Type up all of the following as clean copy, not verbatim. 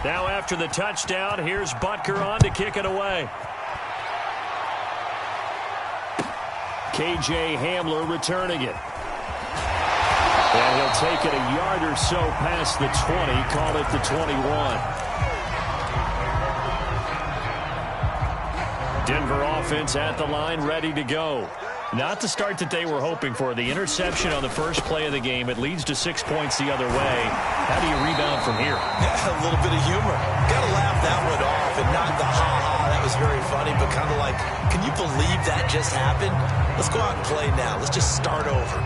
Now after the touchdown, here's Butker on to kick it away. KJ Hamler returning it. And he'll take it a yard or so past the 20, call it the 21. Denver offense at the line, ready to go. Not the start that they were hoping for. The interception on the first play of the game. It leads to 6 points the other way. How do you rebound from here? Yeah, a little bit of humor. Got to laugh that one off and not the ha-ha. That was very funny, but kind of like, can you believe that just happened? Let's go out and play now. Let's just start over.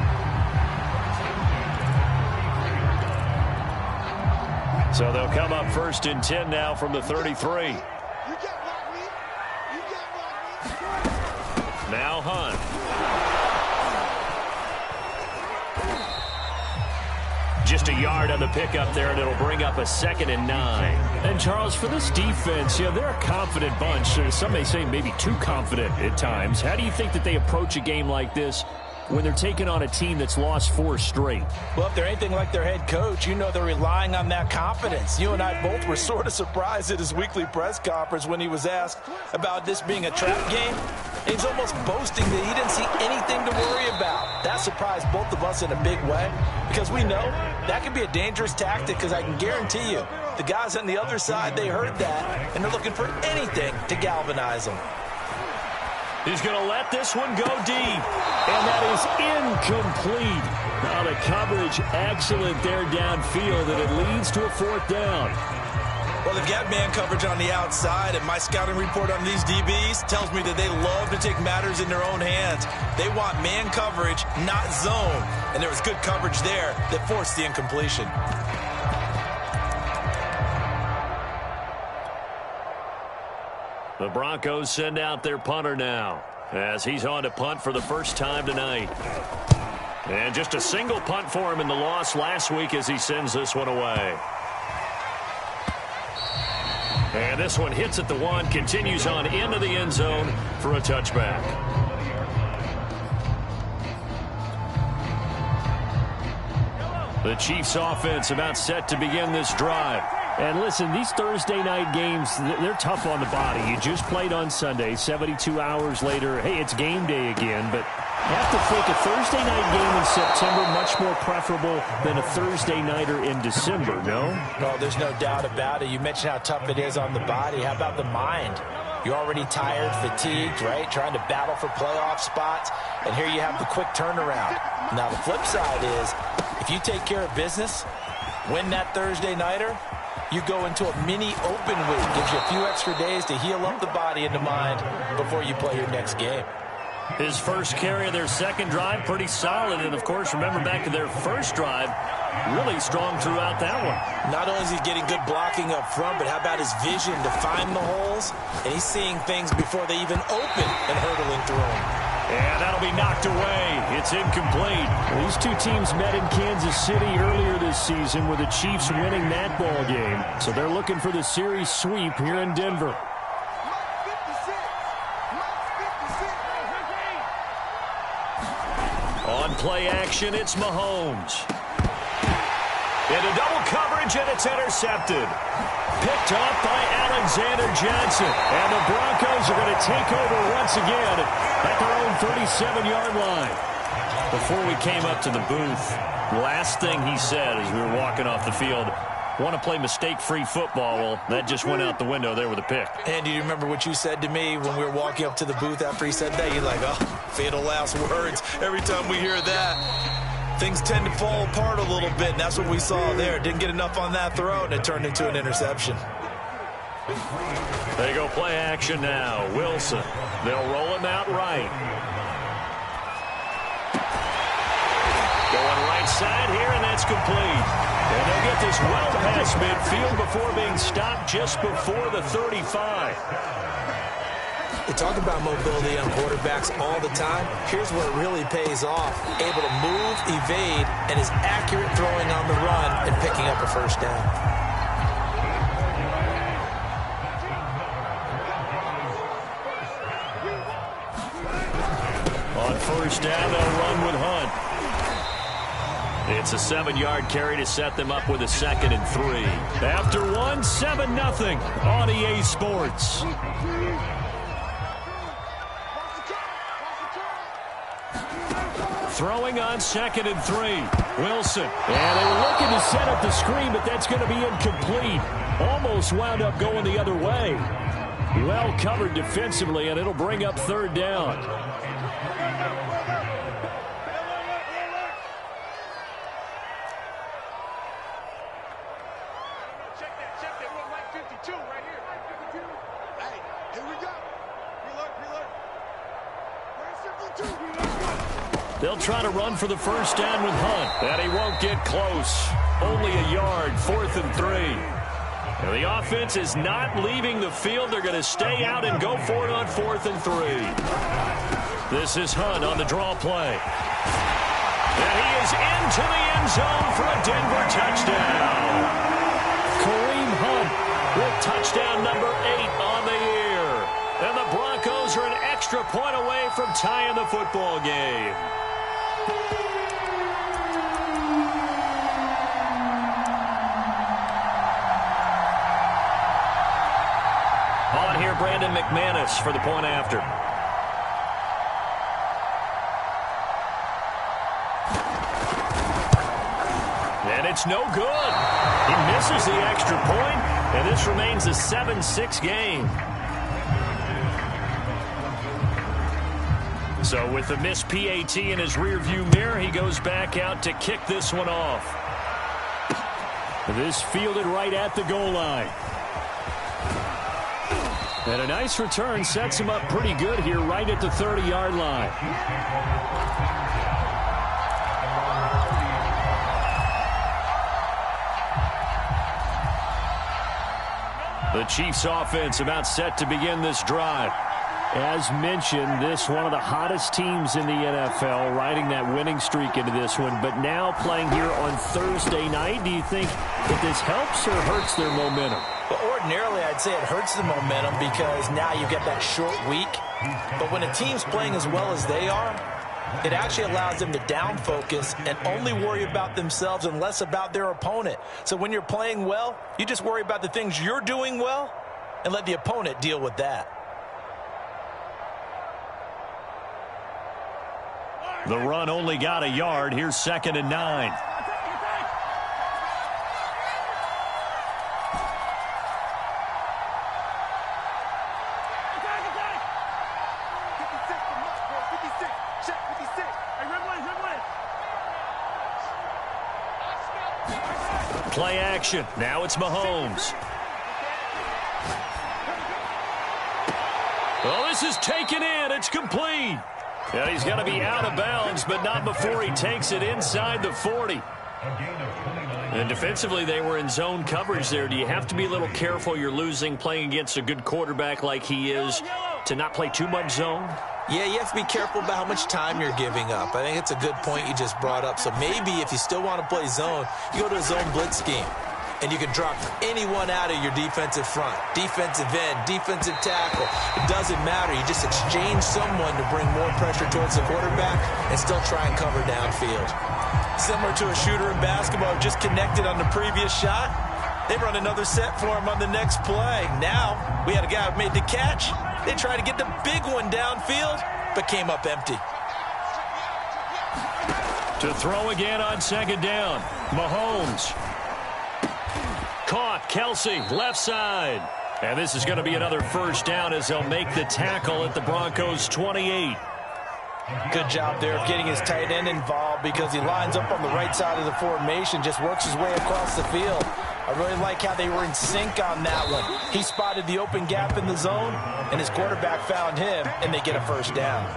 So they'll come up 1st and 10 now from the 33. Now Hunt. Just a yard on the pickup there, and it'll bring up a 2nd and 9. And, Charles, for this defense, they're a confident bunch. Some may say maybe too confident at times. How do you think that they approach a game like this when they're taking on a team that's lost 4 straight? Well, if they're anything like their head coach, you know they're relying on that confidence. You and I both were sort of surprised at his weekly press conference when he was asked about this being a trap game. He's almost boasting that he didn't see anything to worry about. That surprised both of us in a big way because we know that can be a dangerous tactic because I can guarantee you the guys on the other side, they heard that, and they're looking for anything to galvanize them. He's going to let this one go deep, and that is incomplete. Now the coverage excellent there downfield, and it leads to a 4th down. Well, they've got man coverage on the outside, and my scouting report on these DBs tells me that they love to take matters in their own hands. They want man coverage, not zone, and there was good coverage there that forced the incompletion. The Broncos send out their punter now as he's on to punt for the first time tonight. And just a single punt for him in the loss last week as he sends this one away. And this one hits at the 1, continues on into the end zone for a touchback. The Chiefs offense about set to begin this drive. And listen, these Thursday night games, they're tough on the body. You just played on Sunday, 72 hours later. Hey, it's game day again, but you have to think a Thursday night game in September much more preferable than a Thursday nighter in December, no? No, there's no doubt about it. You mentioned how tough it is on the body. How about the mind? You're already tired, fatigued, right? Trying to battle for playoff spots, and here you have the quick turnaround. Now, the flip side is, if you take care of business, win that Thursday nighter, you go into a mini open week. Gives you a few extra days to heal up the body and the mind before you play your next game. His first carry of their second drive, pretty solid. And, of course, remember back to their first drive, really strong throughout that one. Not only is he getting good blocking up front, but how about his vision to find the holes? And he's seeing things before they even open and hurdling through them. And that'll be knocked away. It's incomplete. These two teams met in Kansas City earlier this season with the Chiefs winning that ball game. So they're looking for the series sweep here in Denver. On play action, it's Mahomes. Into double coverage, and it's intercepted. Picked off by Alexander Johnson. And the Broncos are going to take over once again at their own 37-yard line. Before we came up to the booth, last thing he said as we were walking off the field, want to play mistake-free football. Well, that just went out the window there with a pick. And do you remember what you said to me when we were walking up to the booth after he said that? You're like, oh, fatal last words. Every time we hear that, things tend to fall apart a little bit, and that's what we saw there. Didn't get enough on that throw, and it turned into an interception. They go play action now. Wilson. They'll roll him out right. Going right side here, and that's complete. And they'll get this well past midfield before being stopped just before the 35. You talk about mobility on quarterbacks all the time. Here's where it really pays off. Able to move, evade, and is accurate throwing on the run and picking up a first down. On first down, they'll run with Hunt. It's a 7-yard carry to set them up with a 2nd and 3. After one, 7-0 on EA Sports. Throwing on 2nd and 3. Wilson. And they were looking to set up the screen, but that's going to be incomplete. Almost wound up going the other way. Well covered defensively, and it'll bring up 3rd down. They'll try to run for the 1st down with Hunt. And he won't get close. Only a yard, 4th and 3. Now the offense is not leaving the field. They're going to stay out and go for it on 4th and 3. This is Hunt on the draw play. And he is into the end zone for a Denver touchdown. Kareem Hunt with touchdown number 8 on the year. And the Broncos are an extra point away from tying the football game. On here, Brandon McManus for the point after. And it's no good. He misses the extra point, and this remains a 7-6 game. So with the missed PAT in his rearview mirror, he goes back out to kick this one off. This fielded right at the goal line. And a nice return sets him up pretty good here right at the 30-yard line. The Chiefs offense about set to begin this drive. As mentioned, this one of the hottest teams in the NFL, riding that winning streak into this one, but now playing here on Thursday night. Do you think that this helps or hurts their momentum? Well, ordinarily, I'd say it hurts the momentum because now you get that short week. But when a team's playing as well as they are, it actually allows them to down focus and only worry about themselves and less about their opponent. So when you're playing well, you just worry about the things you're doing well and let the opponent deal with that. The run only got a yard. Here's 2nd and 9. Play action. Now it's Mahomes. Well, this is taken in. It's complete. Yeah, he's going to be out of bounds, but not before he takes it inside the 40. And defensively, they were in zone coverage there. Do you have to be a little careful? You're losing playing against a good quarterback like he is to not play too much zone? Yeah, you have to be careful about how much time you're giving up. I think it's a good point you just brought up. So maybe if you still want to play zone, you go to a zone blitz scheme. And you can drop anyone out of your defensive front. Defensive end, defensive tackle. It doesn't matter. You just exchange someone to bring more pressure towards the quarterback and still try and cover downfield. Similar to a shooter in basketball who just connected on the previous shot. They run another set for him on the next play. Now, we had a guy who made the catch. They tried to get the big one downfield, but came up empty. To throw again on 2nd down. Mahomes. Caught. Kelsey, left side. And this is going to be another 1st down as they'll make the tackle at the Broncos' 28. Good job there of getting his tight end involved because he lines up on the right side of the formation, just works his way across the field. I really like how they were in sync on that one. He spotted the open gap in the zone, and his quarterback found him, and they get a 1st down.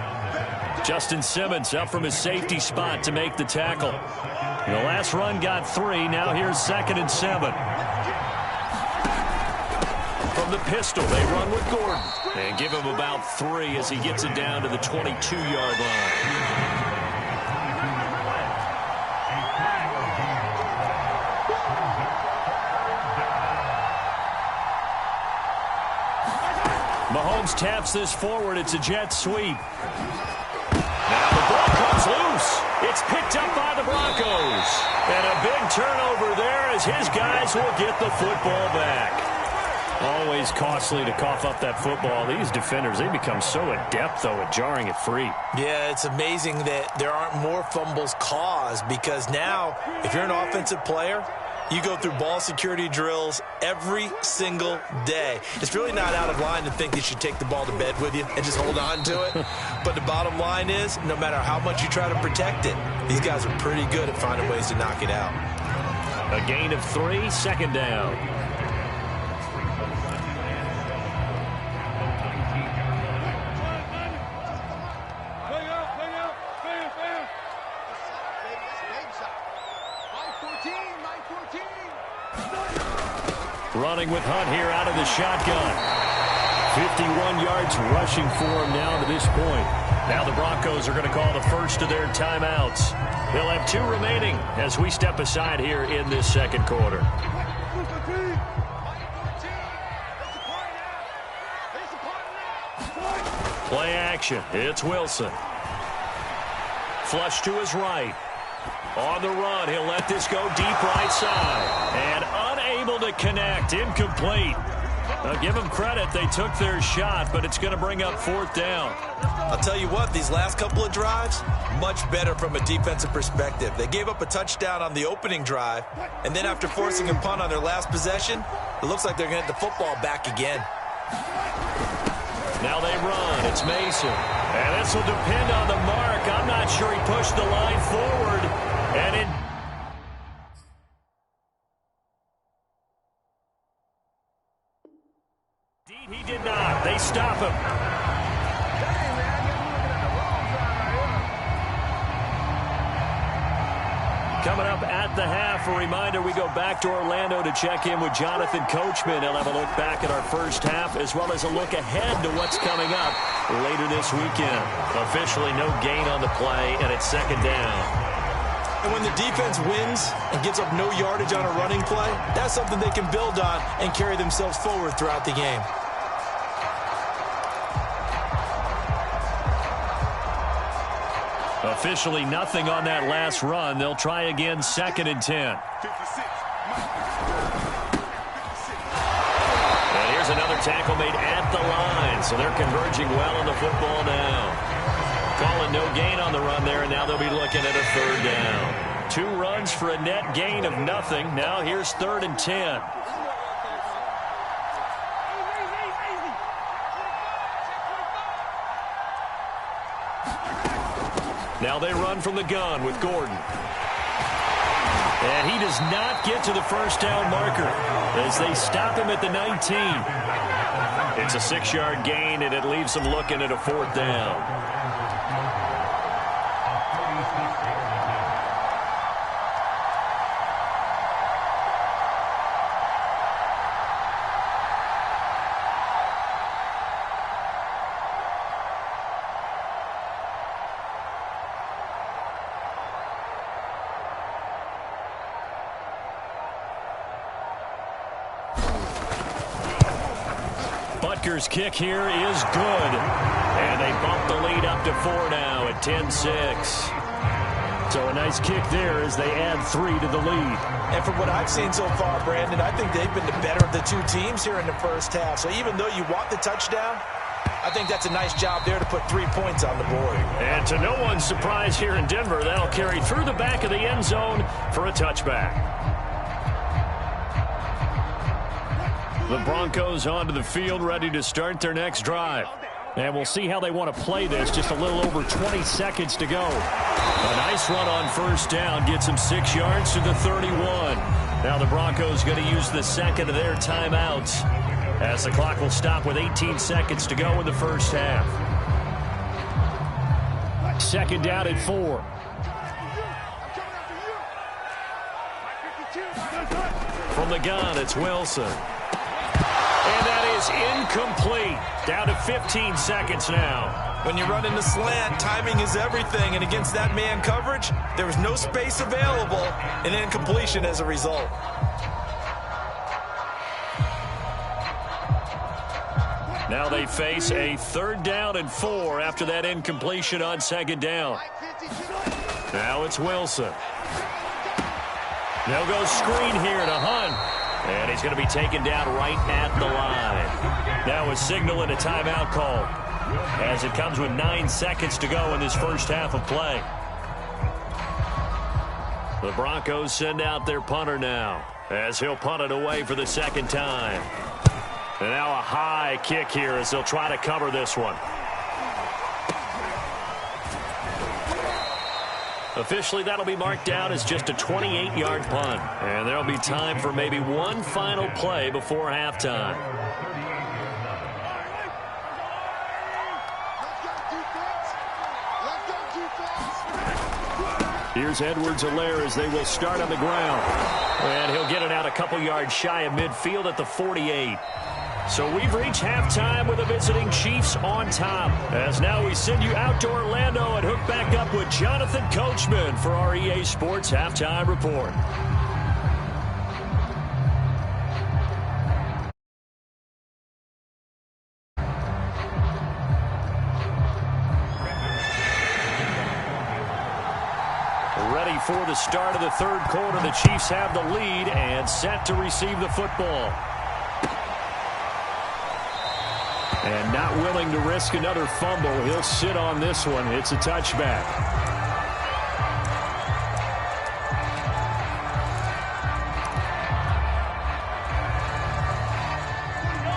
Justin Simmons up from his safety spot to make the tackle. The last run got 3. Now here's 2nd and 7. From the pistol, they run with Gordon. And give him about 3 as he gets it down to the 22-yard line. Mahomes taps this forward. It's a jet sweep. Now the ball comes comes loose. It's picked up by the Broncos. And a big turnover there as his guys will get the football back. Always costly to cough up that football. These defenders, they become so adept, though, at jarring it free. Yeah, it's amazing that there aren't more fumbles caused because now, if you're an offensive player, you go through ball security drills every single day. It's really not out of line to think you should take the ball to bed with you and just hold on to it. But the bottom line is, no matter how much you try to protect it, these guys are pretty good at finding ways to knock it out. A gain of 3, 2nd down. Running with Hunt here out of the shotgun. 51 yards rushing for him now to this point. Now the Broncos are going to call the first of their timeouts. They'll have 2 remaining as we step aside here in this second quarter. Play action. It's Wilson. Flush to his right. On the run, he'll let this go deep right side. And unable to connect. Incomplete. Now give them credit. They took their shot, but it's going to bring up 4th down. I'll tell you what, these last couple of drives, much better from a defensive perspective. They gave up a touchdown on the opening drive, and then after forcing a punt on their last possession, it looks like they're going to get the football back again. Now they run. It's Mason. And this will depend on the mark. I'm not sure he pushed the line forward. And it... Indeed, he did not. They stop him. Coming up at the half, a reminder, we go back to Orlando to check in with Jonathan Coachman. He'll have a look back at our first half as well as a look ahead to what's coming up later this weekend. Officially no gain on the play, and it's 2nd down. And when the defense wins and gives up no yardage on a running play, that's something they can build on and carry themselves forward throughout the game. Officially nothing on that last run. They'll try again, 2nd and 10. And here's another tackle made at the line, so they're converging well on the football now. Calling no gain on the run there, and now they'll be looking at a 3rd down. 2 runs for a net gain of nothing. Now here's 3rd and 10. Now they run from the gun with Gordon. And he does not get to the 1st down marker as they stop him at the 19. It's a 6-yard gain, and it leaves them looking at a 4th down. Butker's kick here is good. And they bump the lead up to 4 now at 10-6. So a nice kick there as they add 3 to the lead. And from what I've seen so far, Brandon, I think they've been the better of the 2 teams here in the first half. So even though you want the touchdown, I think that's a nice job there to put 3 points on the board. And to no one's surprise here in Denver, that'll carry through the back of the end zone for a touchback. The Broncos onto the field, ready to start their next drive. And we'll see how they want to play this. Just a little over 20 seconds to go. A nice run on 1st down. Gets them 6 yards to the 31. Now the Broncos going to use the 2nd of their timeouts as the clock will stop with 18 seconds to go in the first half. 2nd down at 4. From the gun, it's Wilson. And that is incomplete. Down to 15 seconds now. When you run in the slant, timing is everything. And against that man coverage, there was no space available, and incompletion as a result. Now they face a 3rd down and 4 after that incompletion on 2nd down. Now it's Wilson. They'll go screen here to Hunt. And he's going to be taken down right at the line. Now a signal and a timeout call, as it comes with 9 seconds to go in this first half of play. The Broncos send out their punter now, as he'll punt it away for the second time. And now a high kick here as they'll try to cover this one. Officially, that'll be marked down as just a 28-yard punt. And there'll be time for maybe one final play before halftime. Here's Edwards-Helaire as they will start on the ground. And he'll get it out a couple yards shy of midfield at the 48. So we've reached halftime with the visiting Chiefs on top. As now we send you out to Orlando and hook back up with Jonathan Coachman for our EA Sports Halftime Report. Ready for the start of the third quarter. The Chiefs have the lead and set to receive the football. And not willing to risk another fumble. He'll sit on this one. It's a touchback.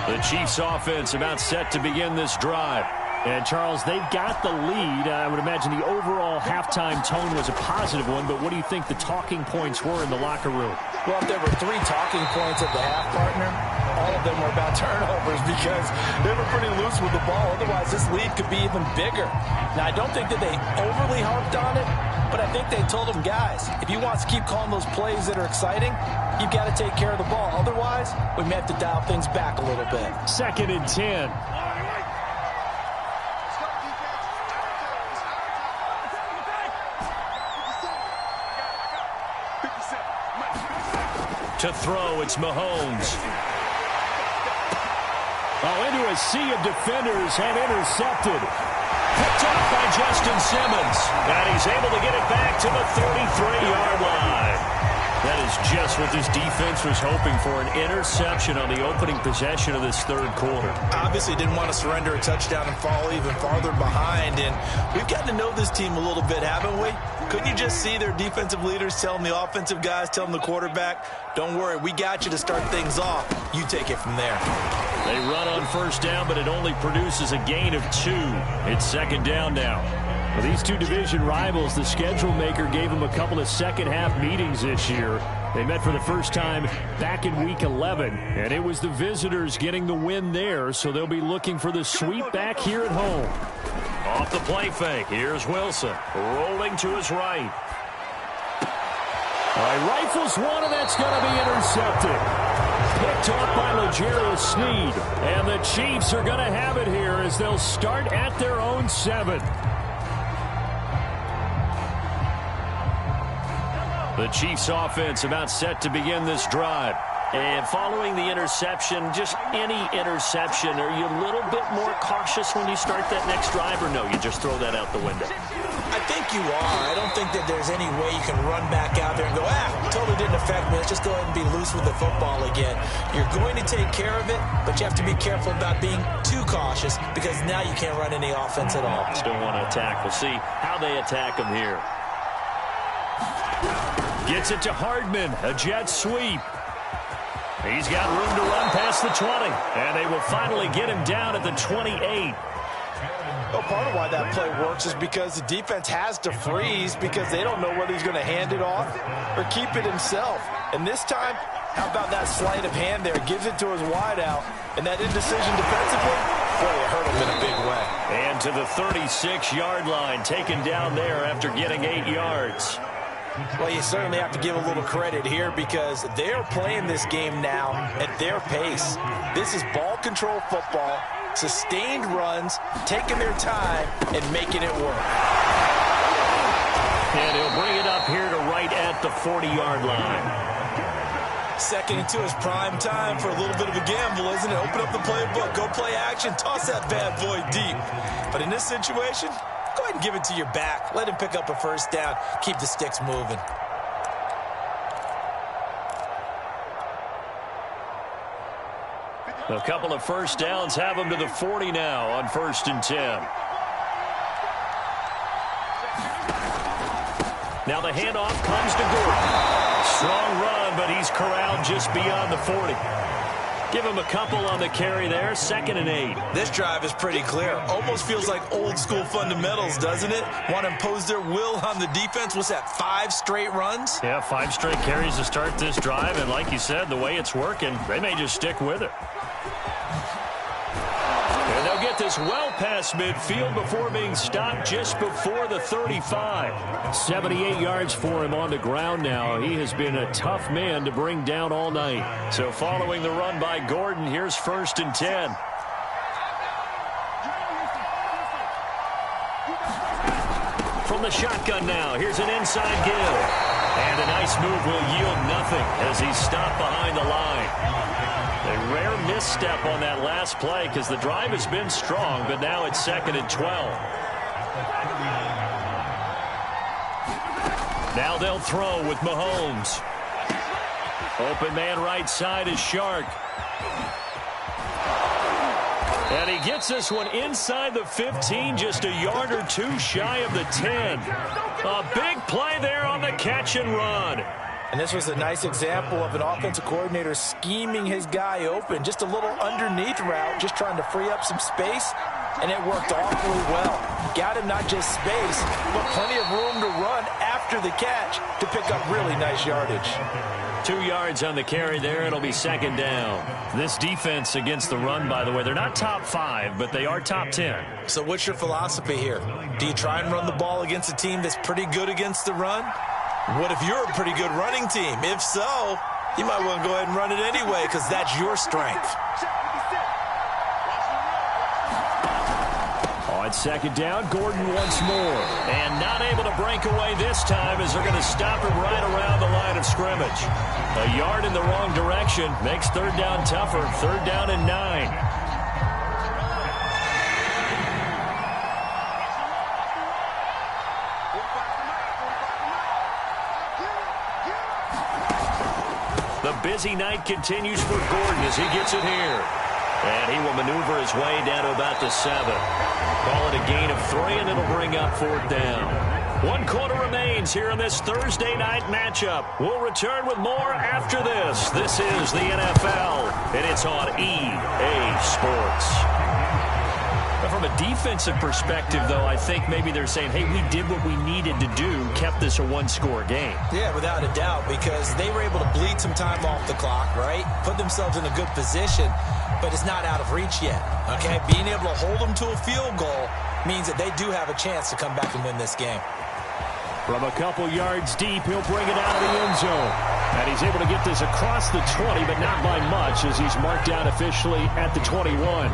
The Chiefs offense about set to begin this drive. And, Charles, they've got the lead. I would imagine the overall halftime tone was a positive one, but what do you think the talking points were in the locker room? Well, if there were 3 talking points at the half, partner, all of them were about turnovers because they were pretty loose with the ball. Otherwise, this lead could be even bigger. Now, I don't think that they overly harped on it, but I think they told them, guys, if you want to keep calling those plays that are exciting, you've got to take care of the ball. Otherwise, we may have to dial things back a little bit. 2nd and 10. To throw, it's Mahomes. Oh, into a sea of defenders and intercepted. Picked up by Justin Simmons. And he's able to get it back to the 33-yard line. That is just what this defense was hoping for, an interception on the opening possession of this third quarter. Obviously didn't want to surrender a touchdown and fall even farther behind. And we've gotten to know this team a little bit, haven't we? Couldn't you just see their defensive leaders telling the offensive guys, telling the quarterback, don't worry, we got you to start things off. You take it from there. They run on first down, but it only produces a gain of 2. It's 2nd down now. For these two division rivals, the schedule maker gave them a couple of second-half meetings this year. They met for the first time back in Week 11, and it was the visitors getting the win there, so they'll be looking for the sweep back here at home. Off the play fake, here's Wilson, rolling to his right. All right, rifles one, and that's going to be intercepted. Picked off by L'Jarius Sneed, and the Chiefs are going to have it here as they'll start at their own 7. The Chiefs offense about set to begin this drive. And following the interception, just any interception, are you a little bit more cautious when you start that next drive, or no, you just throw that out the window? I think you are. I don't think that there's any way you can run back out there and go, totally didn't affect me. Let's just go ahead and be loose with the football again. You're going to take care of it, but you have to be careful about being too cautious because now you can't run any offense at all. Still want to attack. We'll see how they attack them here. Gets it to Hardman, a jet sweep. He's got room to run past the 20, and they will finally get him down at the 28. Well, part of why that play works is because the defense has to freeze because they don't know whether he's going to hand it off or keep it himself. And this time, how about that sleight of hand there? Gives it to his wideout, and that indecision defensively, boy, it hurt him in a big way. And to the 36-yard line, taken down there after getting 8 yards. Well, you certainly have to give a little credit here because they're playing this game now at their pace. This is ball control football, sustained runs, taking their time, and making it work. And he'll bring it up here to right at the 40-yard line. 2nd and 2 is prime time for a little bit of a gamble, isn't it? Open up the playbook, go play action, toss that bad boy deep. But in this situation, go ahead and give it to your back. Let him pick up a first down. Keep the sticks moving. A couple of first downs have them to the 40 now on 1st and 10. Now the handoff comes to Gordon. Strong run, but he's corralled just beyond the 40. Give him a couple on the carry there, 2nd and 8. This drive is pretty clear. Almost feels like old school fundamentals, doesn't it? Want to impose their will on the defense. What's that, 5 straight runs? Yeah, 5 straight carries to start this drive, and like you said, the way it's working, they may just stick with it. And they'll get this well past midfield before being stopped just before the 35. 78 yards for him on the ground now. He has been a tough man to bring down all night. So following the run by Gordon, here's 1st and 10. From the shotgun now, here's an inside give. And a nice move will yield nothing as he's stopped behind the line. A rare misstep on that last play because the drive has been strong, but now it's 2nd and 12. Now they'll throw with Mahomes. Open man right side is Shark. And he gets this one inside the 15, just a yard or 2 shy of the 10. A big play there on the catch and run. And this was a nice example of an offensive coordinator scheming his guy open. Just a little underneath route, just trying to free up some space, and it worked awfully well. Got him not just space, but plenty of room to run after the catch to pick up really nice yardage. 2 yards on the carry there. It'll be 2nd down. This defense against the run, by the way, they're not top 5, but they are top 10. So what's your philosophy here? Do you try and run the ball against a team that's pretty good against the run? What if you're a pretty good running team? If so, you might want to go ahead and run it anyway because that's your strength. On 2nd down, Gordon once more. And not able to break away this time as they're going to stop him right around the line of scrimmage. A yard in the wrong direction makes 3rd down tougher. 3rd down and 9. The busy night continues for Gordon as he gets it here. And he will maneuver his way down to about the 7. Call it a gain of 3, and it'll bring up 4th down. 1 quarter remains here in this Thursday night matchup. We'll return with more after this. This is the NFL, and it's on EA Sports. From a defensive perspective, though, I think maybe they're saying, hey, we did what we needed to do, kept this a 1-score game. Yeah, without a doubt, because they were able to bleed some time off the clock, right? Put themselves in a good position, but it's not out of reach yet, okay? Being able to hold them to a field goal means that they do have a chance to come back and win this game. From a couple yards deep, he'll bring it out of the end zone. And he's able to get this across the 20, but not by much as he's marked out officially at the 21.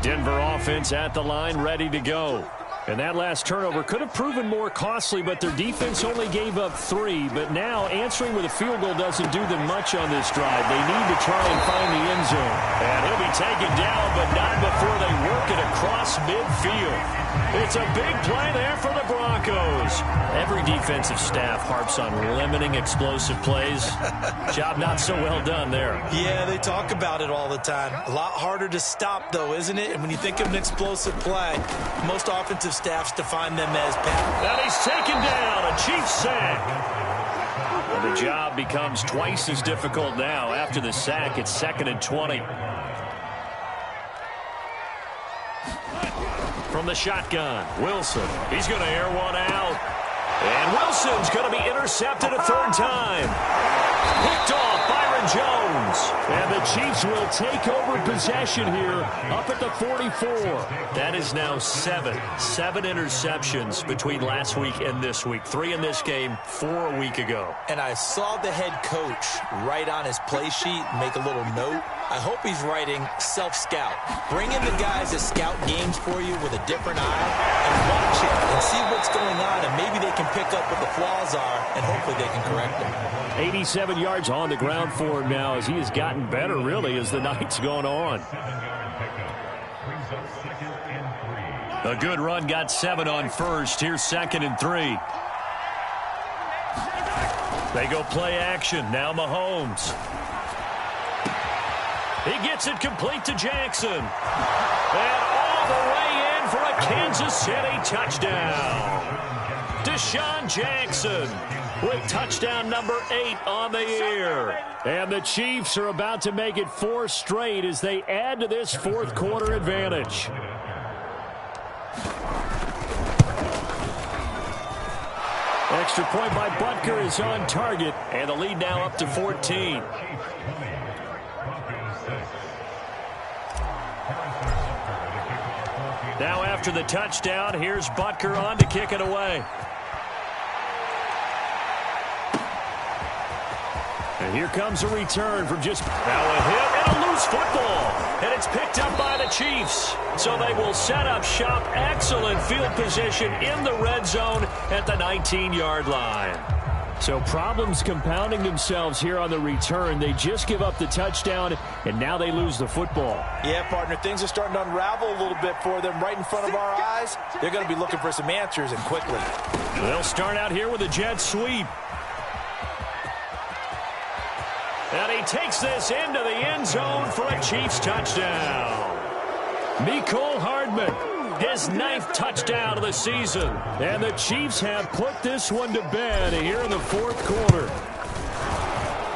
Denver offense at the line, ready to go. And that last turnover could have proven more costly, but their defense only gave up 3. But now answering with a field goal doesn't do them much on this drive. They need to try and find the end zone. And he'll be taken down, but not before they work it across midfield. It's a big play there for the Broncos. Every defensive staff harps on limiting explosive plays. Job not so well done there. Yeah, they talk about it all the time. A lot harder to stop, though, isn't it? And when you think of an explosive play, most offensive staffs define them as pass. And he's taken down, a Chiefs sack. And the job becomes twice as difficult now. After the sack, it's 2nd and 20. From the shotgun, Wilson. He's going to air one out. And Wilson's going to be intercepted a 3rd time. Picked off Byron Jones. And the Chiefs will take over possession here up at the 44. That is now 7 interceptions between last week and this week. 3 in this game, 4 a week ago. And I saw the head coach write on his play sheet, make a little note. I hope he's writing self-scout. Bring in the guys that scout games for you with a different eye and watch it and see what's going on, and maybe they can pick up what the flaws are, and hopefully they can correct them. 87 yards on the ground for him now as he has gotten better, really, as the night's gone on. A good run got 7 on first. Here's 2nd and 3. They go play action. Now Mahomes. He gets it complete to Jackson. And all the way in for a Kansas City touchdown. Deshaun Jackson with touchdown number 8 on the year. And the Chiefs are about to make it 4 straight as they add to this fourth quarter advantage. Extra point by Butker is on target, and the lead now up to 14. Now after the touchdown, here's Butker on to kick it away. And here comes a return from just now a hit and a loose football. And it's picked up by the Chiefs. So they will set up shop. Excellent field position in the red zone at the 19-yard line. So problems compounding themselves here on the return. They just give up the touchdown, and now they lose the football. Yeah, partner, things are starting to unravel a little bit for them right in front of our eyes. They're going to be looking for some answers, and quickly. They'll start out here with a jet sweep. And he takes this into the end zone for a Chiefs touchdown. Mecole Hardman, his 9th touchdown of the season. And the Chiefs have put this one to bed here in the fourth quarter.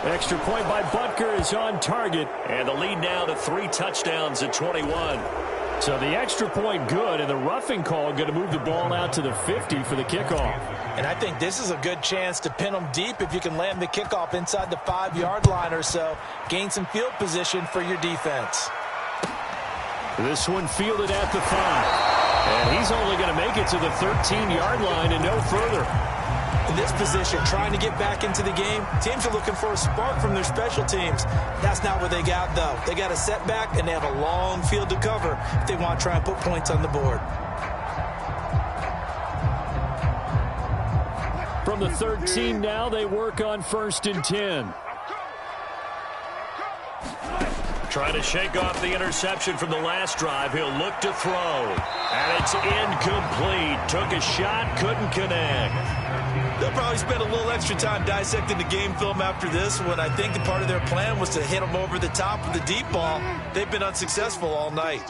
Extra point by Butker is on target. And the lead now to 3 touchdowns at 21. So the extra point good, and the roughing call going to move the ball out to the 50 for the kickoff. And I think this is a good chance to pin them deep if you can land the kickoff inside the 5-yard line or so. Gain some field position for your defense. This one fielded at the 5. And he's only going to make it to the 13-yard line and no further. In this position, trying to get back into the game, teams are looking for a spark from their special teams. That's not what they got, though. They got a setback, and they have a long field to cover if they want to try and put points on the board. From the 13 now, they work on 1st and 10. Trying to shake off the interception from the last drive. He'll look to throw. And it's incomplete. Took a shot, couldn't connect. They'll probably spend a little extra time dissecting the game film after this one. I think the part of their plan was to hit them over the top of the deep ball. They've been unsuccessful all night.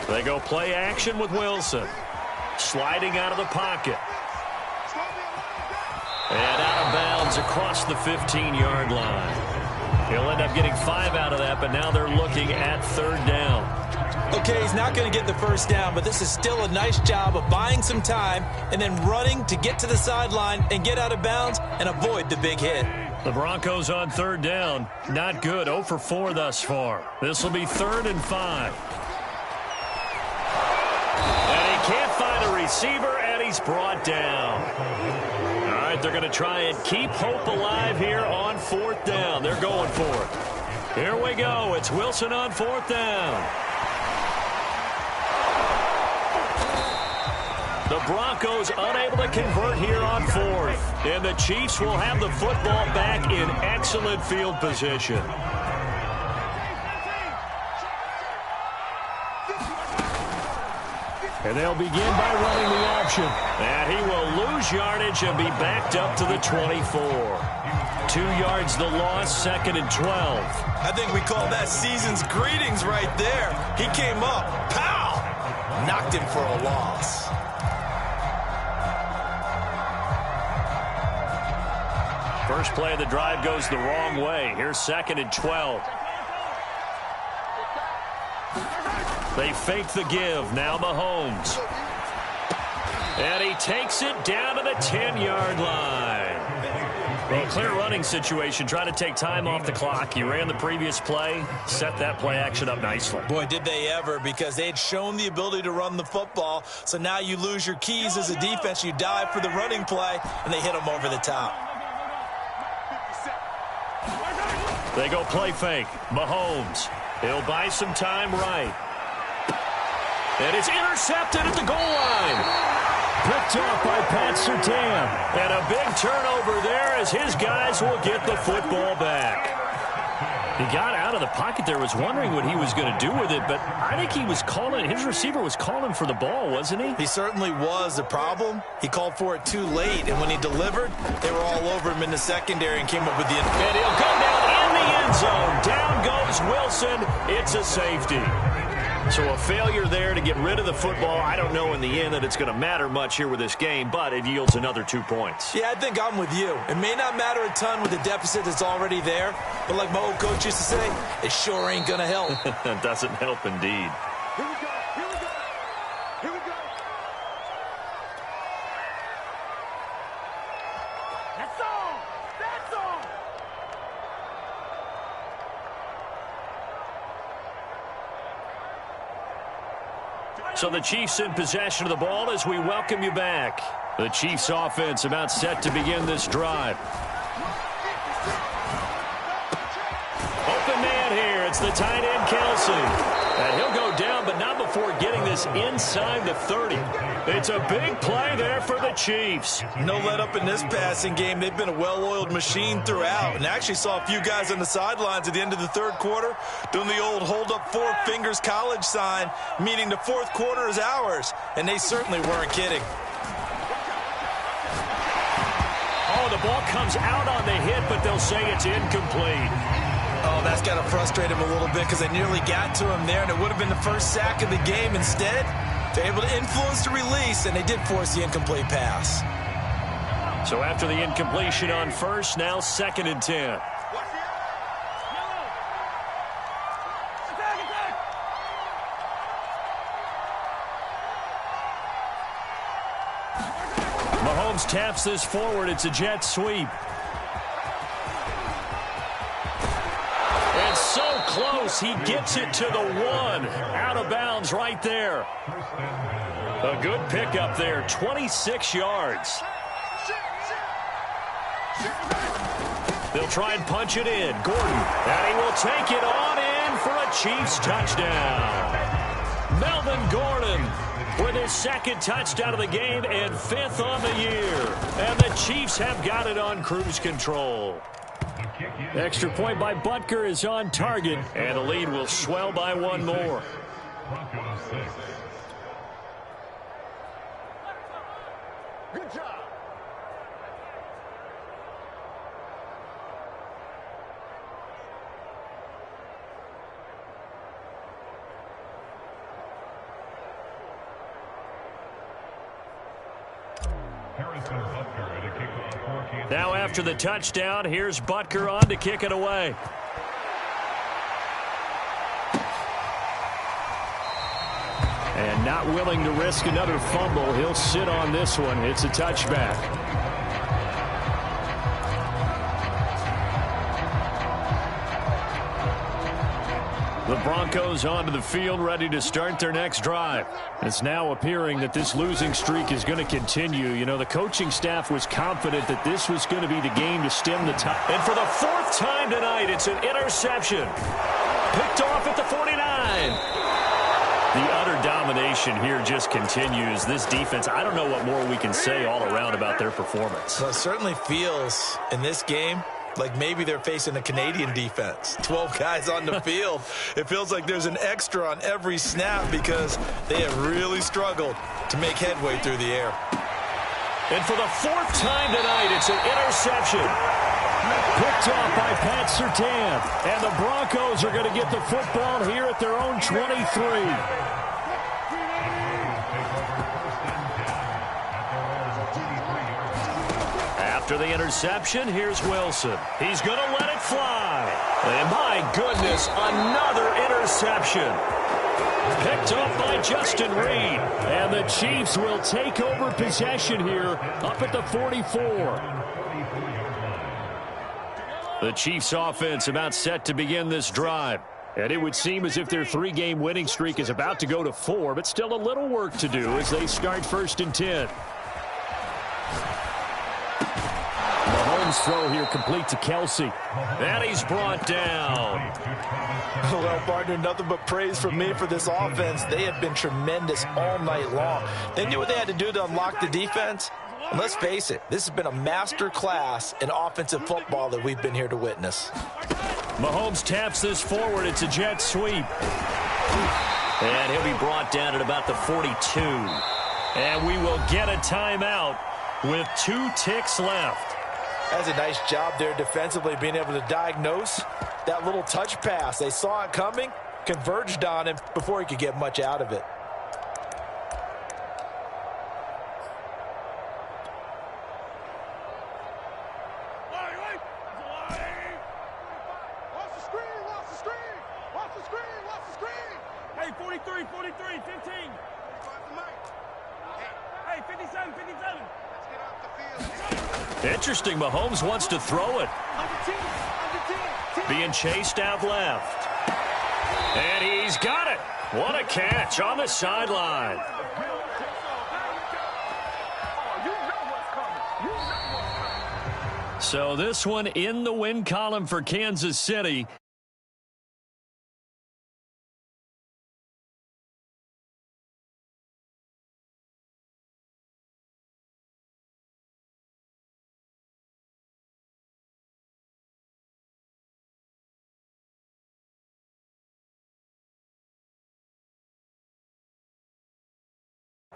They go play action with Wilson. Sliding out of the pocket. And out of bounds across the 15-yard line. He'll end up getting 5 out of that, but now they're looking at 3rd down. Okay, he's not going to get the first down, but this is still a nice job of buying some time and then running to get to the sideline and get out of bounds and avoid the big hit. The Broncos on 3rd down. Not good. 0 for 4 thus far. This will be 3rd and 5. And he can't find a receiver, and he's brought down. All right, they're going to try and keep hope alive here on 4th down. They're going for it. Here we go. It's Wilson on 4th down. The Broncos unable to convert here on 4th. And the Chiefs will have the football back in excellent field position. And they'll begin by running the option. And he will lose yardage and be backed up to the 24. 2 yards the loss, 2nd and 12. I think we call that season's greetings right there. He came up, pow! Knocked him for a loss. First play of the drive goes the wrong way. Here's 2nd and 12. They fake the give. Now Mahomes. And he takes it down to the 10-yard line. Well, clear running situation. Trying to take time off the clock. He ran the previous play. Set that play action up nicely. Boy, did they ever, because they had shown the ability to run the football. So now you lose your keys as a defense. You dive for the running play, and they hit them over the top. They go play fake. Mahomes. He'll buy some time right. And it's intercepted at the goal line. Picked off by Pat Surtain. And a big turnover there as his guys will get the football back. He got out of the pocket there, was wondering what he was going to do with it, but I think he was calling, his receiver was calling for the ball, wasn't he? He certainly was. The problem, he called for it too late, and when he delivered, they were all over him in the secondary and came up with the... And he'll go down in the end zone. Down goes Wilson. It's a safety. So a failure there to get rid of the football. I don't know in the end that it's going to matter much here with this game, but it yields another 2 points. Yeah, I think I'm with you. It may not matter a ton with the deficit that's already there, but like my old coach used to say, it sure ain't going to help. It doesn't help indeed. Here we go. Here we go. Here we go. That's all. That's all. So the Chiefs in possession of the ball as we welcome you back. The Chiefs offense about set to begin this drive. Open man here. It's the tight end, Kelsey. And he'll go down, but not before getting this inside the 30. It's a big play there for the Chiefs. No let up in this passing game. They've been a well-oiled machine throughout, and actually saw a few guys on the sidelines at the end of the third quarter doing the old hold up 4 fingers college sign, meaning the fourth quarter is ours, and they certainly weren't kidding. Oh, the ball comes out on the hit, but they'll say it's incomplete. Oh, that's got to frustrate him a little bit because they nearly got to him there, and it would have been the first sack of the game. Instead, they're able to influence the release, and they did force the incomplete pass. So after the incompletion on first, now 2nd and 10. Mahomes taps this forward. It's a jet sweep. And so close, he gets it to the 1. Out of bounds right there. A good pickup there, 26 yards. They'll try and punch it in. Gordon, and he will take it on in for a Chiefs touchdown. Melvin Gordon with his 2nd touchdown of the game and 5th on the year. And the Chiefs have got it on cruise control. Extra point by Butker is on target, and the lead will swell by 1 more. Good job. Now after the touchdown, here's Butker on to kick it away. And not willing to risk another fumble, he'll sit on this one. It's a touchback. The Broncos onto the field, ready to start their next drive. It's now appearing that this losing streak is going to continue. You know, the coaching staff was confident that this was going to be the game to stem the tide. And for the 4th time tonight, it's an interception. Picked off at the 49. The utter domination here just continues. This defense, I don't know what more we can say all around about their performance. Well, it certainly feels in this game like maybe they're facing a Canadian defense. 12 guys on the field. It feels like there's an extra on every snap because they have really struggled to make headway through the air. And for the 4th time tonight, it's an interception. Picked off by Pat Surtain. And the Broncos are going to get the football here at their own 23. After the interception, here's Wilson. He's going to let it fly. And my goodness, another interception. Picked up by Justin Reed. And the Chiefs will take over possession here up at the 44. The Chiefs offense about set to begin this drive. And it would seem as if their 3-game winning streak is about to go to 4, but still a little work to do as they start 1st and 10. His throw here complete to Kelsey. And he's brought down. Well, partner, nothing but praise from me for this offense. They have been tremendous all night long. They knew what they had to do to unlock the defense. And let's face it, this has been a master class in offensive football that we've been here to witness. Mahomes taps this forward. It's a jet sweep. And he'll be brought down at about the 42. And we will get a timeout with 2 ticks left. That's a nice job there defensively, being able to diagnose that little touch pass. They saw it coming, converged on him before he could get much out of it. Hey, 43, 43, 15. Hey, 57, 57. Interesting. Mahomes wants to throw it. Being chased out left. And he's got it. What a catch on the sideline. So this one in the win column for Kansas City.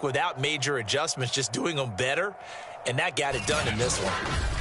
Without major adjustments, just doing them better, and that got it done in this one.